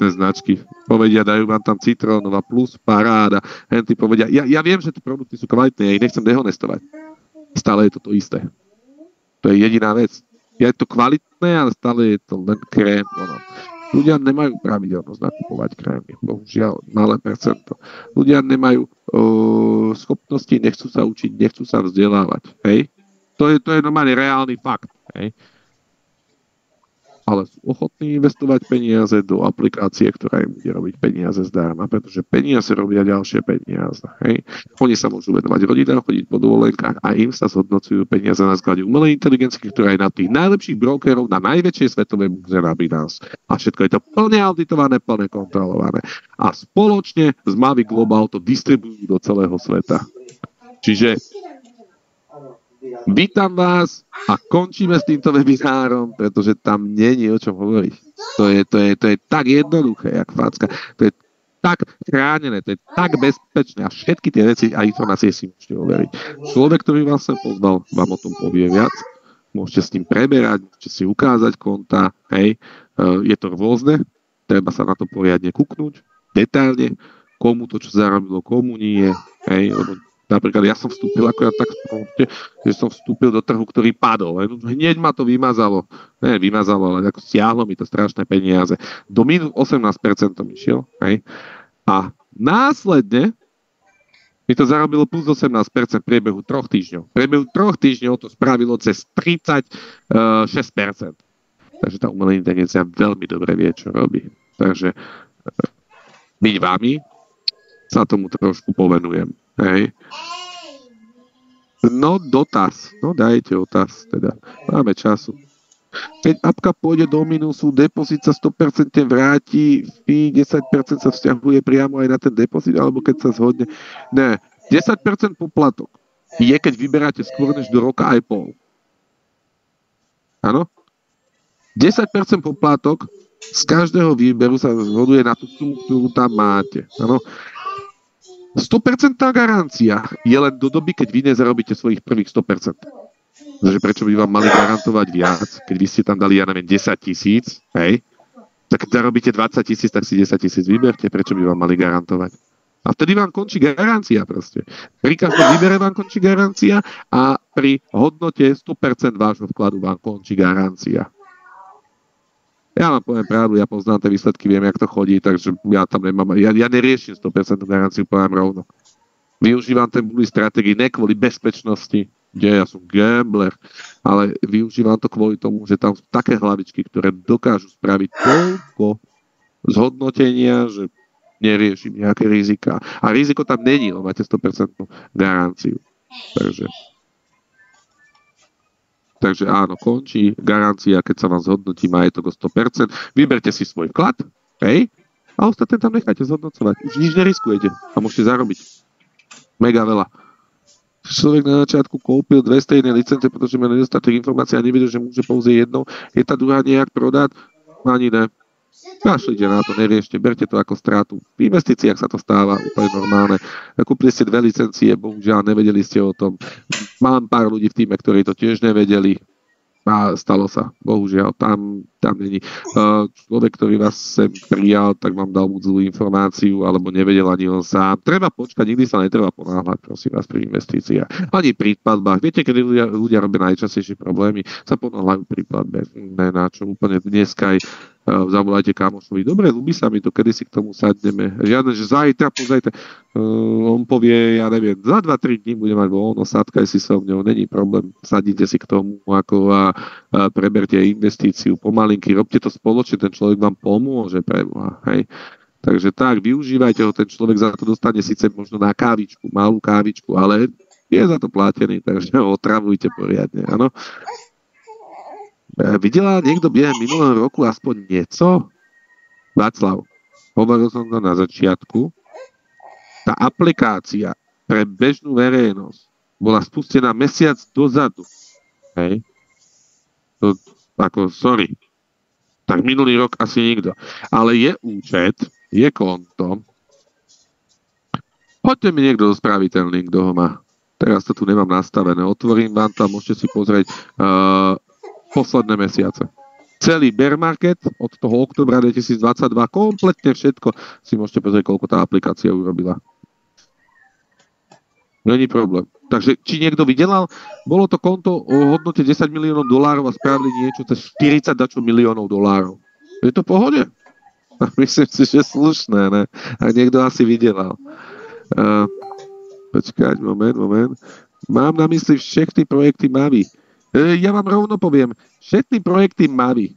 kvalitné značky. Povedia, dajú vám tam Citrónová plus, paráda. Henty povedia, ja viem, že tie produkty sú kvalitné, ja ich nechcem dehonestovať. Stále je to isté. To je jediná vec. Je to kvalitné, ale stále je to len krém. Ľudia nemajú pravidelnosť nakupovať krémy. Bohužiaľ, malé percento. Ľudia nemajú schopnosti, nechcú sa učiť, nechcú sa vzdelávať. Hej? To je normálne reálny fakt. Hej? Ale sú ochotní investovať peniaze do aplikácie, ktorá im bude robiť peniaze zdarma, pretože peniaze robia ďalšie peniaze. Hej? Oni sa môžu venovať rodinám, chodiť po dovolenkách a im sa zhodnocujú peniaze na základe umelej inteligencie, ktorá je na tých najlepších brokerov na najväčšej svetovej burze na Binance. A všetko je to plne auditované, plne kontrolované. A spoločne z Mavi Global to distribujú do celého sveta. Čiže vítam vás a končíme s týmto webinárom, pretože tam nie je o čom hovoriť. To je tak jednoduché, jak facka. To je tak chránené, to je tak bezpečné a všetky tie veci a informácie si môžete overiť. Človek, ktorý vás sem pozval, vám o tom povie viac. Môžete s ním preberať, môžete si ukázať konta, hej. Je to rôzne, treba sa na to poriadne kúknúť, detailne, komu to, čo zarobilo, komu nie, hej, lebo napríklad ja som vstúpil akorát tak proste, že som vstúpil do trhu, ktorý padol. Hneď ma to vymazalo. Ne, vymazalo, ale ako stiahlo mi to strašné peniaze. Do minus 18% som išiel. Hej. A následne mi to zarobilo plus 18% v priebehu 3 týždňov. V priebehu 3 týždňov to spravilo cez 36%. Takže tá umelá inteligencia veľmi dobre vie, čo robí. Takže byť vami sa tomu trošku povenujem. Hej. No dotaz. No dajte otaz. Teda. Máme času. Keď apka pôjde do minusu, depozit sa 100% vráti, fee 10% sa vzťahuje priamo aj na ten depozit, alebo keď sa zhodne. Ne. 10% poplatok je, keď vyberáte skôr než do roka aj pol. Áno? 10% poplatok z každého výberu sa zhoduje na tú sumu, ktorú tam máte. Áno? 100% garancia je len do doby, keď vy nezarobíte svojich prvých 100%. Takže prečo by vám mali garantovať viac, keď vy ste tam dali, ja neviem, 10 000, hej? Tak keď zarobíte 20 000, tak si 10 000 vyberte, prečo by vám mali garantovať? A vtedy vám končí garancia proste. Pri každom výbere vám končí garancia a pri hodnote 100% vášho vkladu vám končí garancia. Ja vám poviem pravdu, ja poznám tie výsledky, viem, jak to chodí, takže ja tam nemám, ja neriešim 100% garanciu, poviem rovno. Využívam ten bully stratégie ne kvôli bezpečnosti, kde ja som gambler, ale využívam to kvôli tomu, že tam sú také hlavičky, ktoré dokážu spraviť toľko zhodnotenia, že neriešim nejaké rizika. A riziko tam není, lebo máte 100% garanciu. Takže áno, končí garancia, keď sa vám zhodnotí majetok o 100%. Vyberte si svoj vklad, hej, a ostatné tam necháte zhodnocovať. Už nič neriskujete a môžete zarobiť. Mega veľa. Človek na začiatku kúpil 200 iné licence, pretože má nedostatok informácií a nevedel, že môže pouze jednou. Je tá druhá nejak prodať? Ani ne. Kašlite na to, neriešte, berte to ako strátu. V investíciách sa to stáva úplne normálne. Kúpili ste 2 licencie, bohužiaľ nevedeli ste o tom. Mám pár ľudí v týme, ktorí to tiež nevedeli a stalo sa. Bohužiaľ, tam není. Človek, ktorý vás sem prijal, tak vám dal buď zlú informáciu, alebo nevedel ani on sám. Treba počkať, nikdy sa netreba ponáhľať, prosím vás, pri investíciách. Ani pri platbách. Viete, kedy ľudia robia najčastejšie problémy, sa ponáhľajú pri platbe. Ne, na čo úplne dneska aj zavolajte kamošovi. Dobre, ľúbi sa mi to, kedy si k tomu sadneme. Žiadne, že zajtra, pozajte. On povie, ja neviem, za 2-3 dní bude mať voľno, sadkaj si so mňou, není problém, sadnite si k tomu ako a preberte investíciu pomalinky, robte to spoločne, ten človek vám pomôže preboha, hej. Takže tak, využívajte ho, ten človek za to dostane síce možno na kávičku, malú kávičku, ale je za to platený, takže ho otravujte poriadne, áno. Videla niekto biehem minulého roku aspoň niečo? Václav, hovoril som to na začiatku. Tá aplikácia pre bežnú verejnosť bola spustená mesiac dozadu. Hej? To, ako, sorry. Tak minulý rok asi nikto. Ale je účet, je konto. Poďte mi niekto spraviť ten link, kto ho má. Teraz to tu nemám nastavené. Otvorím vám to a môžete si pozrieť posledné mesiace. celý bear market od toho októbra 2022, kompletne všetko si môžete pozrieť, koľko tá aplikácia urobila. Není problém. Takže, či niekto vydelal, bolo to konto o hodnote 10 miliónov dolárov a spravili niečo cez 40 miliónov dolárov. Je to v pohode? Myslím si, že slušné, ne? A niekto asi vydelal. Počkať, moment. Mám na mysli všetky projekty Mavi. Ja vám rovno poviem, všetky projekty Mavi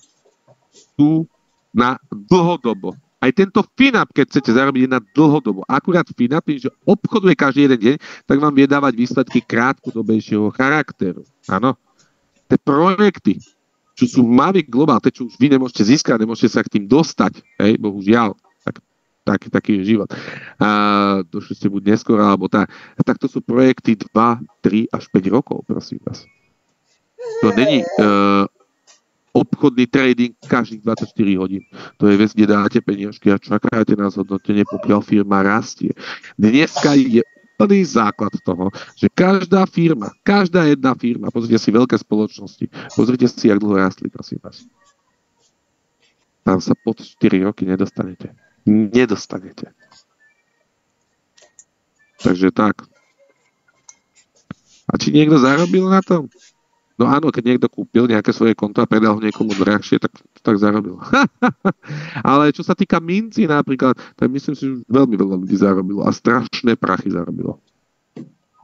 sú na dlhodobo. Aj tento FINAP, keď chcete zarobiť na dlhodobo. Akurát FINAP, že obchoduje každý jeden deň, tak vám vie dávať výsledky krátkodobejšieho charakteru. Áno. Tie projekty, čo sú Mavic Global, tie, čo už vy nemôžete získať, nemôžete sa k tým dostať, bohužiaľ. Taký je život. Došli ste buď neskôr, alebo tak to sú projekty 2, 3 až 5 rokov, prosím vás. To není obchodný trading každých 24 hodín. To je vec, kde dáte peniažky a čakáte na zhodnotenie, pokiaľ firma rastie. Dneska je plný základ toho, že každá jedna firma, pozrite si veľké spoločnosti, pozrite si, jak dlho rastli, prosím vás. Tam sa pod 4 roky nedostanete. Takže tak. A či niekto zarobil na tom? No áno, keď niekto kúpil nejaké svoje konto a predal ho niekomu drahšie, tak zarobil. Ale čo sa týka minci napríklad, tak myslím si, že veľmi veľa ľudí zarobilo a strašné prachy zarobilo.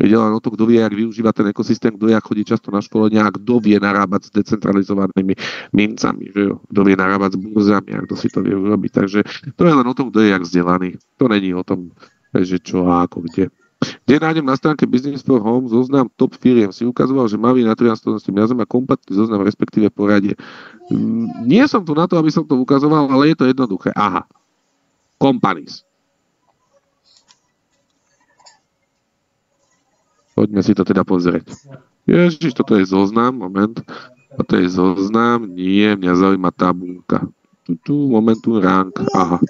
Ide len o to, kto vie, jak využíva ten ekosystém, kto jak chodí často na školenia a kto vie narábať s decentralizovanými mincami, že jo? Kto vie narábať s burzami a kto si to vie urobiť. Takže to je len o tom, kto je jak vzdelaný. To není o tom, že čo a ako kde. Kde nájdem na stránke Business for Home zoznam top firiem. Si ukazoval, že Mavi na 13. mňa má kompletný zoznam, respektíve poradie. Nie som tu na to, aby som to ukazoval, ale je to jednoduché. Aha. Companies. Poďme si to teda pozrieť. Ježiš, toto je zoznam, moment. Toto je zoznam, nie, mňa zaujíma tabulka. Tu, momentum rank, aha.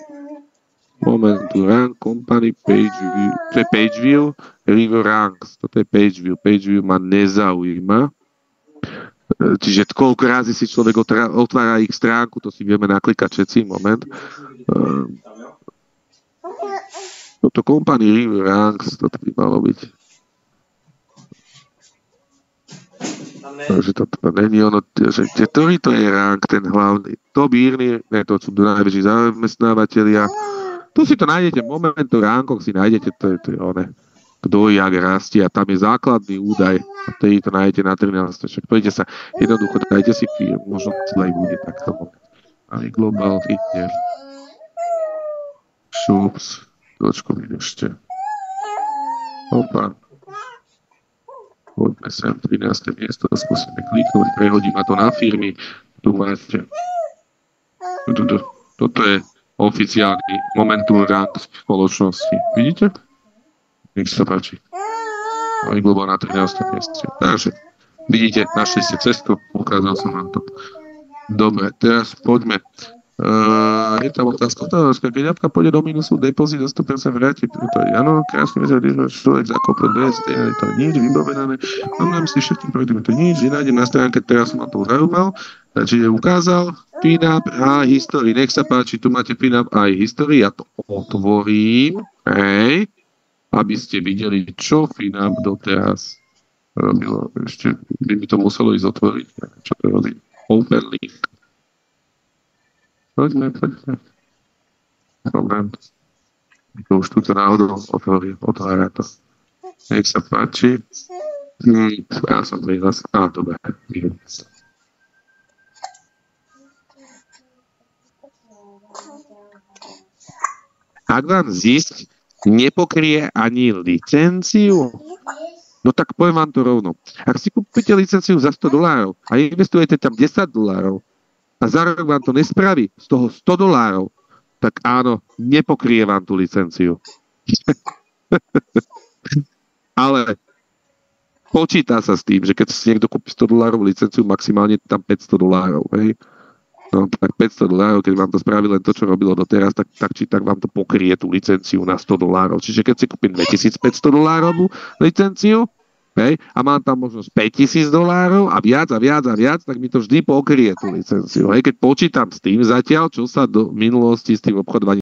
Momentum rank, company, page view, to je page view, river ranks, toto je page view ma nezaujíma. Čiže koľko razy si človek otvára ich stránku, to si vieme naklikať všetci, moment. Toto company, river ranks, toto by malo byť. Takže toto není ono, že ktorý to je rank, ten hlavný. To bírny, to sú najväčší zamestnávateľia. Tu si to nájdete, momentu ránkoch si nájdete, to je one, kto jak rastie a tam je základný údaj a tedy to nájdete na 13. Však pojďte sa, jednoducho dajte si firm, možno celé bude takto. Aj Global Fitness. Šups, točko vydržte. Opa. Poďme sem, 13. miesto, skúsime kliknúť, prehodí ma to na firmy. Tu máte. Toto je oficiálny momentum rank spoločnosti. Vidíte? Nech sa páči. Oni Global na 13. mieste. Takže, vidíte, našli ste cestu, ukázal som vám to. Dobre, teraz poďme. Je tam otázka, keď ďapka pôjde do minusu, depozit o 100% vráti. Áno, krásne vec, když človek zakopne bez, to je nič, vybavené. Mám na mysli všetkým projektom, to nič, nenájdem na stránke, teraz som ma to zaujímal. Čiže ukázal FINAP a History. Nech sa páči, tu máte FINAP a History. Ja to otvorím, aby ste videli, čo FINAP doteraz robilo. Ešte by mi to muselo ísť otvoriť. Čo to robí? Open link. Poďme. Problém. To už túto náhodou otvára to. Nech sa páči. Ja som prihlásil. Dobre. Ak vám zisk nepokrie ani licenciu, no tak poviem vám to rovno. Ak si kúpite licenciu za $100 a investujete tam $10 a za rok vám to nespraví z toho $100, tak áno, nepokrie vám tú licenciu. Ale počíta sa s tým, že keď si niekto kúpi $100 licenciu, maximálne tam $500, hej? No tak $500, keď vám to spraví len to, čo robilo doteraz, tak či tak vám to pokrie tú licenciu na $100. Čiže keď si kúpim $2500 licenciu, hej, a mám tam možno $5,000 a viac, tak mi to vždy pokrie tú licenciu. Hej, keď počítam s tým zatiaľ, čo sa do minulosti s tým obchodovaním